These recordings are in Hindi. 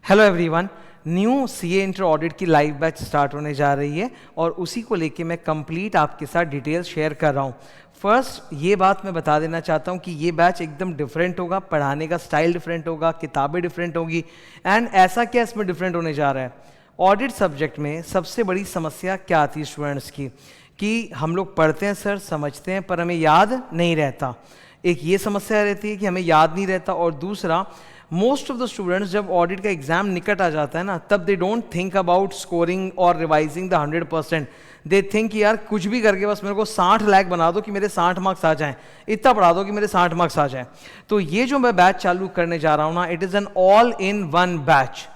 Hello everyone, new CA inter audit की लाइव बैच स्टार्ट होने जा रही है और उसी को लेके मैं कंप्लीट आपके साथ डिटेल्स शेयर कर रहा हूँ। फर्स्ट ये बात मैं बता देना चाहता हूँ कि ये बैच एकदम डिफरेंट होगा, पढ़ाने का स्टाइल डिफरेंट होगा, किताबें डिफरेंट होंगी। एंड ऐसा क्या इसमें डिफरेंट होने जा रहा है, ऑडिट सब्जेक्ट में सबसे बड़ी समस्या क्या आती है स्टूडेंट्स की कि हम लोग पढ़ते हैं सर, समझते हैं, पर हमें याद नहीं रहता। एक ये समस्या रहती है कि हमें याद नहीं रहता, और दूसरा मोस्ट ऑफ द स्टूडेंट्स जब ऑडिट का एग्जाम निकट आ जाता है ना, तब they don't think about scoring और रिवाइजिंग द 100%। दे थिंक यार कुछ भी करके बस मेरे को 60 लाख बना दो कि मेरे 60 मार्क्स आ जाएं, इतना पढ़ा दो कि मेरे 60 मार्क्स आ जाएं। तो ये जो मैं बैच चालू करने जा रहा हूँ ना, it is an all in one batch,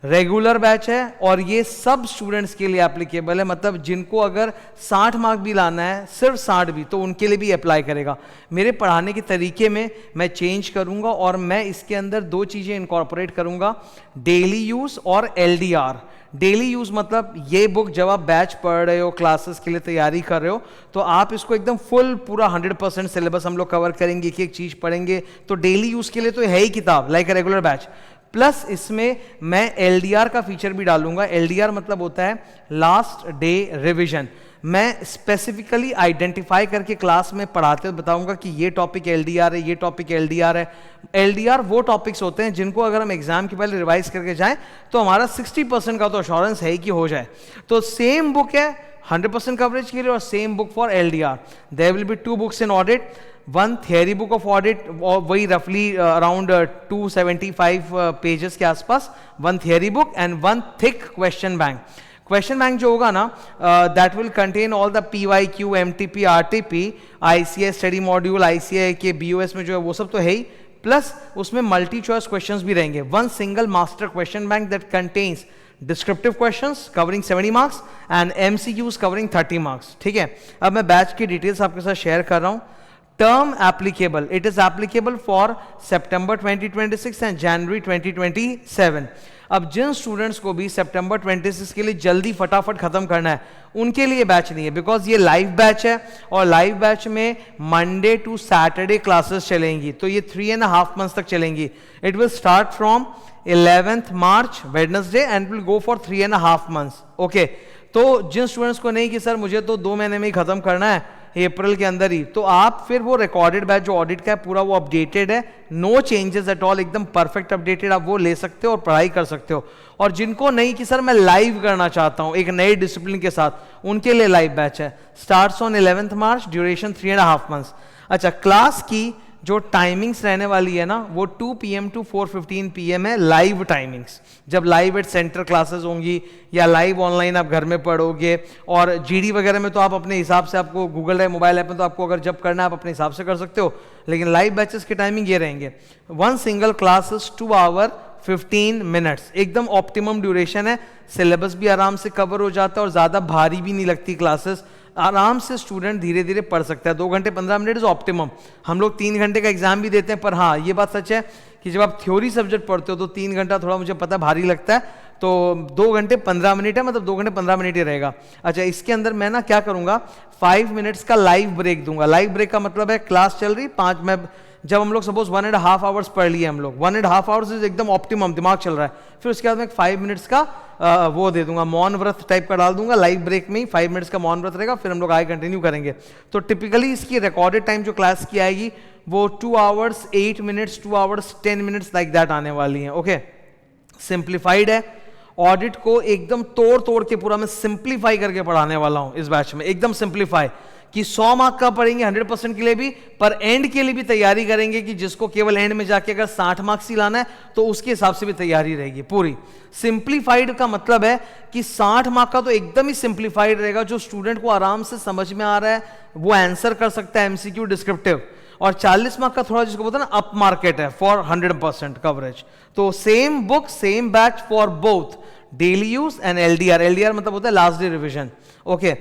regular batch है और ये सब स्टूडेंट्स के लिए एप्लीकेबल है। मतलब जिनको अगर 60 मार्क भी लाना है, सिर्फ 60 भी, तो उनके लिए भी अप्लाई करेगा। मेरे पढ़ाने के तरीके में मैं चेंज करूंगा और मैं इसके अंदर दो चीज़ें इनकॉर्पोरेट करूंगा, डेली यूज़ और एलडीआर। डेली यूज़ मतलब ये बुक जब आप बैच पढ़ रहे हो, क्लासेस के लिए तैयारी कर रहे हो, तो आप इसको एकदम फुल पूरा 100% सिलेबस हम लोग कवर करेंगे, एक एक चीज़ पढ़ेंगे। तो डेली यूज़ के लिए तो है ही किताब, like a regular batch. Plus इसमें मैं एलडीआर का फीचर भी डालूंगा। एलडीआर मतलब होता है लास्ट डे रिवीजन। मैं स्पेसिफिकली आइडेंटिफाई करके क्लास में पढ़ाते हुए बताऊंगा कि ये टॉपिक एलडीआर है, ये टॉपिक एलडीआर है। एलडीआर वो टॉपिक्स होते हैं जिनको अगर हम एग्जाम के पहले रिवाइज करके जाएं तो हमारा 60% का तो अश्योरेंस है ही कि हो जाए। तो सेम बुक है 100% कवरेज के लिए और same book for LDR. There will be 2 books in audit, one theory book of audit, वही रफली अराउंड 275 पेजेस के आसपास, one theory book and one thick question bank. Question bank जो होगा ना, that will contain all the PYQ, MTP, RTP, ICA study module, ICA के BOS में जो है वो सब तो है ही, प्लस उसमें मल्टी चॉइस क्वेश्चंस भी रहेंगे। One single master question bank that contains descriptive questions covering 70 marks and MCQs covering 30 marks. ठीक है, अब मैं बैच की डिटेल्स आपके साथ शेयर कर रहा हूँ। Term applicable, it is applicable for September 2026 and January 2027। अब जिन स्टूडेंट्स को भी सितंबर 26 के लिए जल्दी फटाफट खत्म करना है, उनके लिए बैच नहीं है, बिकॉज ये लाइव बैच है और लाइव बैच में मंडे टू सैटरडे क्लासेस चलेंगी। तो ये 3.5 मंथ्स तक चलेंगी। It will start from 11th March Wednesday and will go for 3.5 months. Okay, तो जिन स्टूडेंट्स को नहीं कि सर मुझे तो 2 महीने में ही खत्म करना है, अप्रैल के अंदर ही, तो आप फिर वो रिकॉर्डेड बैच जो ऑडिट का है पूरा वो अपडेटेड है, नो चेंजेस एट ऑल, एकदम परफेक्ट अपडेटेड, आप वो ले सकते हो और पढ़ाई कर सकते हो। और जिनको नहीं कि सर मैं लाइव करना चाहता हूं एक नए डिसिप्लिन के साथ, उनके लिए लाइव बैच है, starts on 11th March, duration 3.5 months. अच्छा, क्लास की जो टाइमिंग्स रहने वाली है ना, वो 2 PM to 4:15 PM है, लाइव टाइमिंग्स। जब लाइव एट सेंटर क्लासेस होंगी या लाइव ऑनलाइन आप घर में पढ़ोगे, और GD वगैरह में तो आप अपने हिसाब से, आपको गूगल ड्राइव मोबाइल ऐप में तो आपको अगर जब करना है आप अपने हिसाब से कर सकते हो, लेकिन लाइव बैचेस की टाइमिंग ये रहेंगे। One single class is 2 hour 15 minutes, एकदम ऑप्टिमम ड्यूरेशन है। सिलेबस भी आराम से कवर हो जाता है और ज़्यादा भारी भी नहीं लगती क्लासेस, आराम से स्टूडेंट धीरे धीरे पढ़ सकता है। 2 घंटे 15 मिनट इज ऑप्टिमम। हम लोग 3 घंटे का एग्जाम भी देते हैं, पर हाँ ये बात सच है कि जब आप थ्योरी सब्जेक्ट पढ़ते हो तो 3 घंटा थोड़ा मुझे पता भारी लगता है, तो 2 घंटे 15 मिनट है, मतलब 2 घंटे 15 मिनट ही रहेगा। अच्छा, इसके अंदर मैं ना क्या करूँगा, 5 मिनट्स का लाइव ब्रेक दूंगा। लाइव ब्रेक का मतलब है क्लास चल रही 5 में, जब हम लोग सपोज 1.5 आवर्स पढ़ लिए हम लोग, 1.5 आवर्स इज एकदम ऑप्टिमम, दिमाग चल रहा है, फिर उसके बाद में 5 मिनट्स का वो दे दूंगा, मौन व्रत टाइप का डाल दूंगा। लाइव ब्रेक में ही 5 मिनट्स का मौन व्रत रहेगा, फिर हम लोग आगे कंटिन्यू करेंगे। तो टिपिकली इसकी रिकॉर्डेड टाइम जो क्लास की आएगी वो 2 hours 8 minutes, 2 hours 10 minutes like that आने वाली है। ओके, सिंप्लीफाइड है, ऑडिट को एकदम तोड़ तोड़ के पूरा मैं सिंप्लीफाई करके पढ़ाने वाला हूं इस बैच में, एकदम सिंप्लीफाई, कि 100 मार्क का पढ़ेंगे 100% के लिए भी, पर एंड के लिए भी तैयारी करेंगे कि जिसको केवल एंड में जाके अगर 60 मार्क्स ही लाना है तो उसके हिसाब से भी तैयारी रहेगी पूरी। सिंप्लीफाइड का मतलब है कि 60 मार्क का तो एकदम ही सिंप्लीफाइड रहेगा, जो स्टूडेंट को आराम से समझ में आ रहा है वो आंसर कर सकता है, MCQ डिस्क्रिप्टिव। और 40 मार्क का थोड़ा जिसको बोलते हैं ना अप मार्केट है, फॉर 100% कवरेज। तो same book same batch for both daily use and LDR. LDR मतलब होता है लास्ट डे रिविजन। ओके,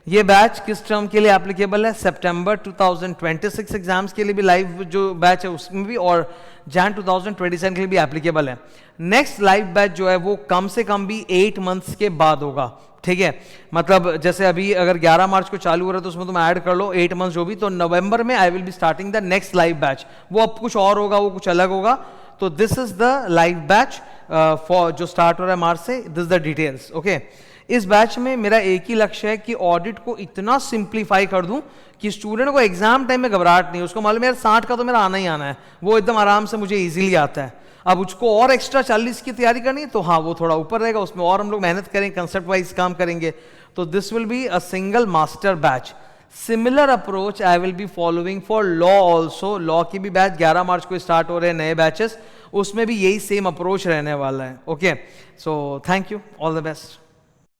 ये बैच किस टर्म के लिए एप्लीकेबल है, सितंबर 2026 एग्जाम्स के लिए भी लाइव जो बैच है उसमें भी, और जैन 2027 के लिए भी एप्लीकेबल है। नेक्स्ट लाइव बैच जो है वो कम से कम भी 8 मंथ्स के बाद होगा। ठीक है, मतलब जैसे अभी अगर 11 मार्च को चालू हो रहा है तो उसमें तुम ऐड कर लो 8 मंथ्स जो भी, तो नवंबर में I will be starting the next live batch. वो अब कुछ और होगा, वो कुछ अलग होगा। तो this is the live batch for जो स्टार्ट हो रहा है मार्च से, दिस द डिटेल्स। ओके, इस बैच में मेरा एक ही लक्ष्य है कि ऑडिट को इतना सिंप्लीफाई कर दूं कि स्टूडेंट को एग्जाम टाइम में घबराहट नहीं, उसको मालूम है यार 60 का तो मेरा आना ही आना है, वो एकदम आराम से मुझे इजीली आता है। अब उसको और एक्स्ट्रा 40 की तैयारी करनी है तो हाँ वो थोड़ा ऊपर रहेगा, उसमें और हम लोग मेहनत करेंगे, कंसेप्ट वाइज काम करेंगे। तो this will be a single master batch. Similar approach I will be following for law also. Law की भी बैच 11 मार्च को स्टार्ट हो रहे हैं, नए बैचेस, उसमें भी यही सेम अप्रोच रहने वाला है। Okay, so thank you, all the best.